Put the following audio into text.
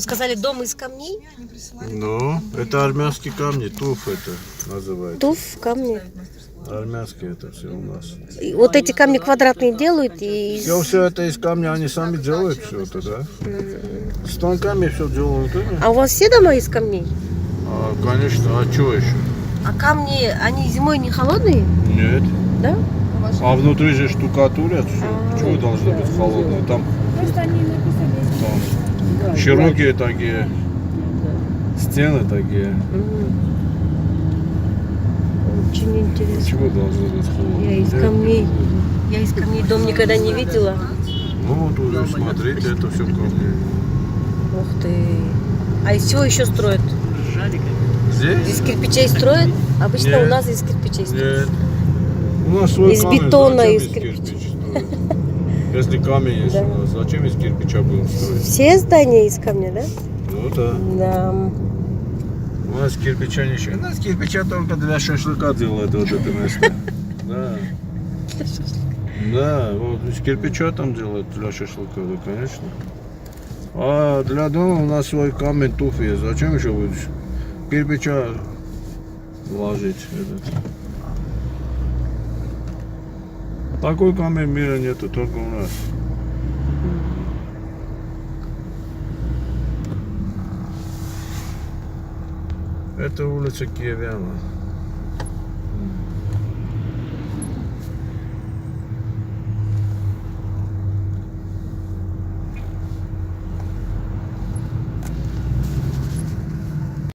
Вы сказали, дом из камней? Ну, это армянские камни, туф это называется. Туф, камни. Армянские это все у нас. И вот эти камни квадратные делают и... Все это из камня, они сами делают все это, да? Станками все делают. А у вас все дома из камней? Конечно, а что еще? А камни, они зимой не холодные? Нет. Да? А внутри же штукатурят все. Чего должно быть холодное? Там, Просто они написали. там широкие такие, стены такие. Очень интересно. Чего должно быть холодно? Я из камней. Я из камней дом никогда не видела. Ну вот уже смотрите, это все камни. Ух ты. А из чего еще строят? Здесь? Из кирпичей строят? Обычно Нет. у нас из кирпичей строят. Нет. У нас свой Из камень, бетона, зачем из кирпича строить? Если камень есть Да. у нас, зачем из кирпича будем строить? Все здания из камня, да? Ну да. Да. У нас кирпича ничего. У нас кирпича только для шашлыка делают вот это место. Да. Да, вот из кирпича там делают для шашлыка, да, конечно. А для дома у нас свой камень туф есть. Зачем еще будешь кирпича вложить? Этот? Такой камень в мире нету, только у нас. Это улица Киевяна.